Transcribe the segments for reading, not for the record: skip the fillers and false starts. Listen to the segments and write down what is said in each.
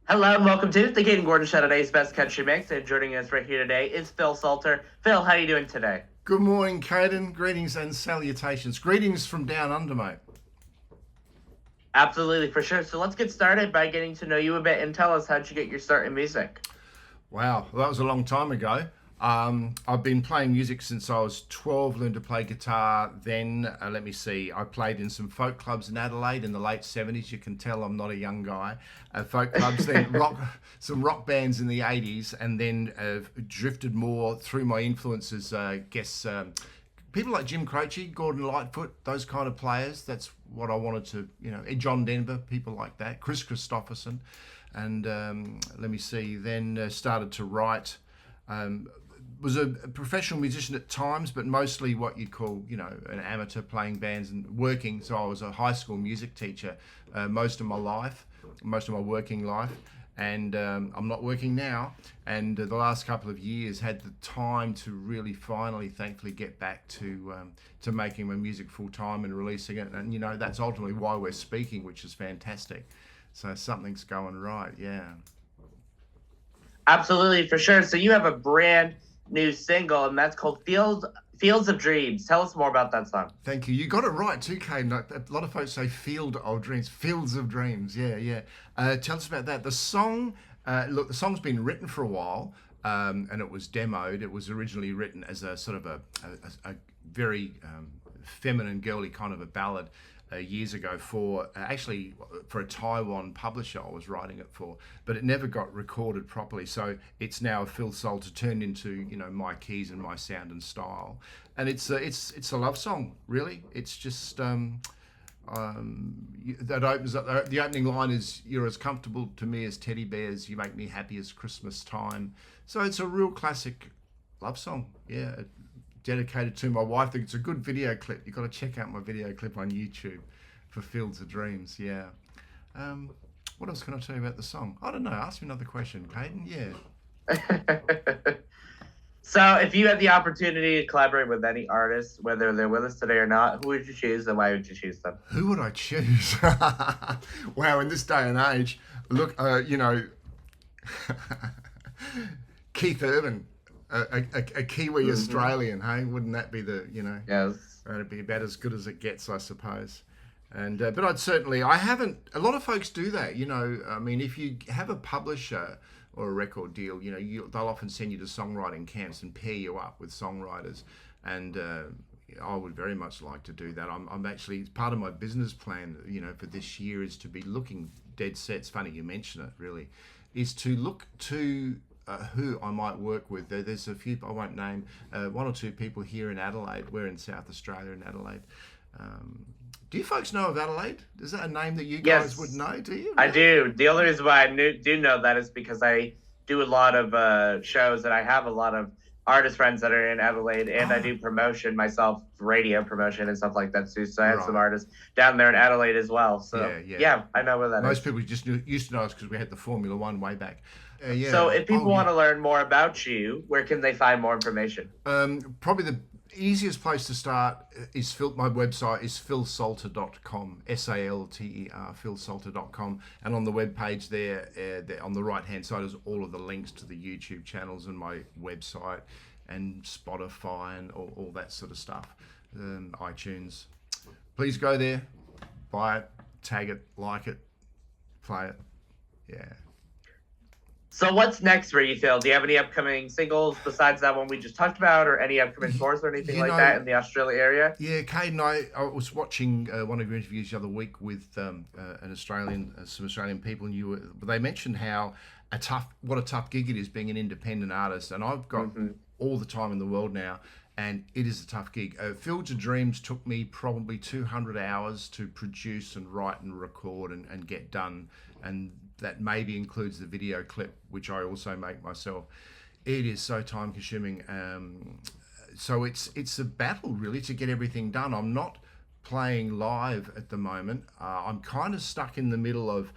Hello and welcome to the Kayden Gordon Show, today's best country mix. And joining us right here today is Phil Salter. Phil, how are you doing today? Good morning, Kayden. Greetings and salutations. Greetings from down under, mate. Absolutely, for sure. So let's get started by getting to know you a bit and tell us how'd you get your start in music? Wow, well, that was a long time ago. I've been playing music since I was 12, learned to play guitar. Then, I played in some folk clubs in Adelaide in the late 70s. You can tell I'm not a young guy. Folk clubs, then some rock bands in the 80s, and then drifted more through my influences, people like Jim Croce, Gordon Lightfoot, those kind of players. That's what I wanted to, John Denver, people like that, Chris Christopherson. And then started to write. Was a professional musician at times, but mostly what you'd call, an amateur playing bands and working. So I was a high school music teacher most of my working life. And I'm not working now. And the last couple of years had the time to really finally, thankfully, get back to making my music full time and releasing it. And, that's ultimately why we're speaking, which is fantastic. So something's going right, yeah. Absolutely, for sure. So you have a brand new single, and that's called Fields of Dreams. Tell us more about that song. Thank you. You got it right too, Kane. A lot of folks say Field of Dreams, Fields of Dreams. Yeah. Tell us about that. The song, the song's been written for a while, and it was demoed. It was originally written as a sort of a very feminine, girly kind of a ballad. Years ago for a Taiwan publisher I was writing it for, but it never got recorded properly. So it's now a Phil Salter turned into my keys and my sound and style, and it's a love song really. It's just that opens up. The opening line is "You're as comfortable to me as teddy bears. You make me happy as Christmas time." So it's a real classic love song. Yeah. Dedicated to my wife. I think it's a good video clip. You've got to check out my video clip on YouTube for Fields of Dreams. Yeah. What else can I tell you about the song? I don't know. Ask me another question, Kayden. Yeah. So if you had the opportunity to collaborate with any artist, whether they're with us today or not, who would you choose and why would you choose them? Who would I choose? Wow, in this day and age, look, Keith Urban. A Kiwi Australian, hey? Wouldn't that be Yes. That'd be about as good as it gets, I suppose. And but I haven't. A lot of folks do that, I mean, if you have a publisher or a record deal, they'll often send you to songwriting camps and pair you up with songwriters. And I would very much like to do that. I'm actually, it's part of my business plan, for this year is to be looking dead set. It's funny you mention it, really, is to look to who I might work with. There's a few, I won't name, one or two people here in Adelaide. We're in South Australia in Adelaide. Do you folks know of Adelaide? Is that a name that you guys would know? Do you? I do. The only reason why I do know that is because I do a lot of shows and I have a lot of artist friends that are in Adelaide, and I do promotion myself, radio promotion and stuff like that too. So I have some artists down there in Adelaide as well. So yeah, I know where that is. Most people just used to know us because we had the Formula One way back. So if people want to learn more about you, where can they find more information? Probably the easiest place to start is my website is philsalter.com, SALTER, philsalter.com. And on the webpage there, on the right-hand side is all of the links to the YouTube channels and my website and Spotify and all that sort of stuff, iTunes. Please go there, buy it, tag it, like it, play it. Yeah. So what's next for you, Phil? Do you have any upcoming singles besides that one we just talked about, or any upcoming tours or anything like that in the Australia area? Yeah, Kayden, I was watching one of your interviews the other week with some Australian people, and they mentioned how what a tough gig it is being an independent artist, and I've got all the time in the world now, and it is a tough gig. Fields of Dreams took me probably 200 hours to produce and write and record and get done, and that maybe includes the video clip, which I also make myself. It is so time consuming. So it's a battle really to get everything done. I'm not playing live at the moment. I'm kind of stuck in the middle of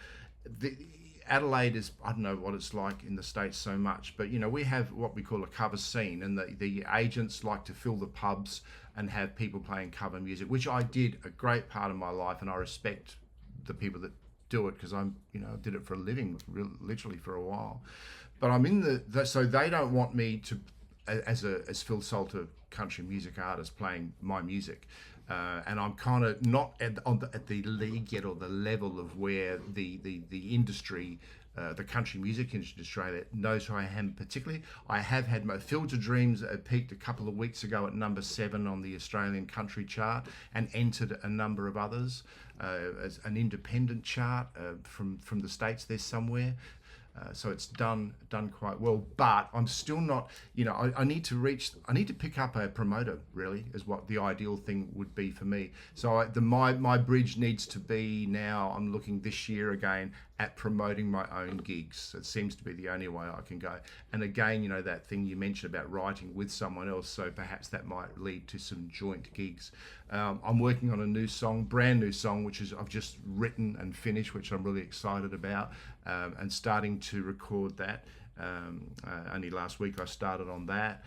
Adelaide is, I don't know what it's like in the States so much, but we have what we call a cover scene, and the agents like to fill the pubs and have people playing cover music, which I did a great part of my life, and I respect the people that do it because I did it for a living, literally for a while. But I'm in so they don't want me to, as Phil Salter, country music artist, playing my music. And I'm kind of not at the league yet, or the level of where the industry, the country music industry in Australia, knows who I am particularly. I have had my Field of Dreams peaked a couple of weeks ago at number 7 on the Australian country chart, and entered a number of others as an independent chart from the States there somewhere. So it's done quite well, but I'm still not. I need to pick up a promoter. Really, is what the ideal thing would be for me. So my bridge needs to be now. I'm looking this year again at promoting my own gigs. It seems to be the only way I can go. And again, that thing you mentioned about writing with someone else. So perhaps that might lead to some joint gigs. I'm working on a new song, brand new song, which I've just written and finished, which I'm really excited about, and starting to record that. Only last week I started on that.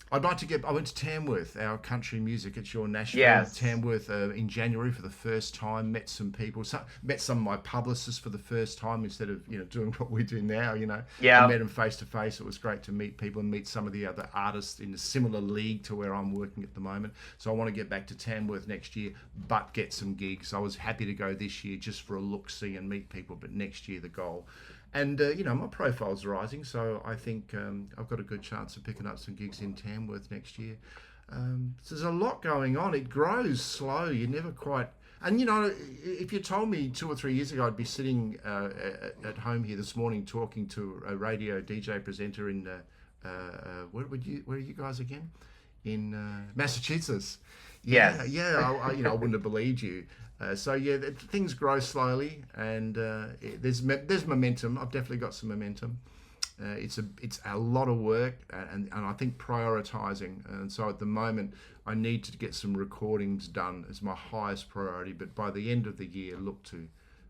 I'd like to I went to Tamworth, our country music. It's your Nashville. Yes. Tamworth in January for the first time. Met some people. Met some of my publicists for the first time instead of doing what we do now. Yeah. I met them face to face. It was great to meet people and meet some of the other artists in a similar league to where I'm working at the moment. So I want to get back to Tamworth next year, but get some gigs. I was happy to go this year just for a look-see and meet people, but next year the goal. And, my profile's rising, so I think I've got a good chance of picking up some gigs in Tamworth next year. So there's a lot going on. It grows slow. You never quite... And, if you told me 2 or 3 years ago I'd be sitting at home here this morning talking to a radio DJ presenter in... where are you guys again? In Massachusetts. Yes. Yeah, I wouldn't have believed you. Things grow slowly, and there's momentum. I've definitely got some momentum. It's a lot of work, and I think prioritizing. And so at the moment, I need to get some recordings done as my highest priority. But by the end of the year, look to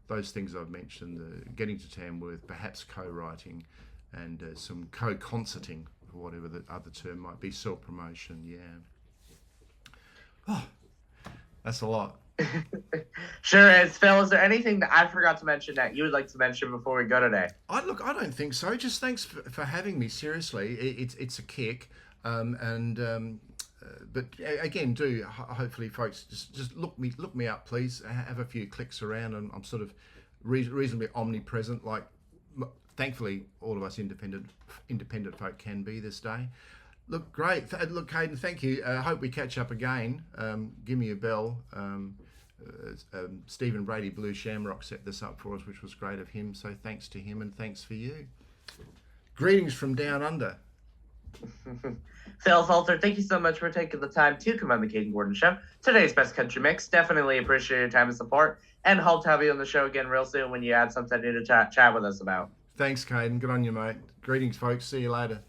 those things I've mentioned: getting to Tamworth, perhaps co-writing, and some co-concerting, or whatever the other term might be, self-promotion. Yeah. Oh, that's a lot. Sure is. Phil, is there anything that I forgot to mention that you would like to mention before we go today? I don't think so. Just thanks for having me. Seriously, it's a kick. But again, hopefully, folks, just look me up, please. Have a few clicks around, and I'm sort of reasonably omnipresent. Like, thankfully, all of us independent folk can be this day. Look, great. Look, Kayden, thank you. I hope we catch up again. Give me a bell. Stephen Brady, Blue Shamrock, set this up for us, which was great of him. So thanks to him, and thanks for you. Greetings from down under. Phil Salter, thank you so much for taking the time to come on the Kayden Gordon Show. Today's Best Country Mix. Definitely appreciate your time and support, and hope to have you on the show again real soon when you add something new to chat with us about. Thanks, Kayden. Good on you, mate. Greetings, folks. See you later.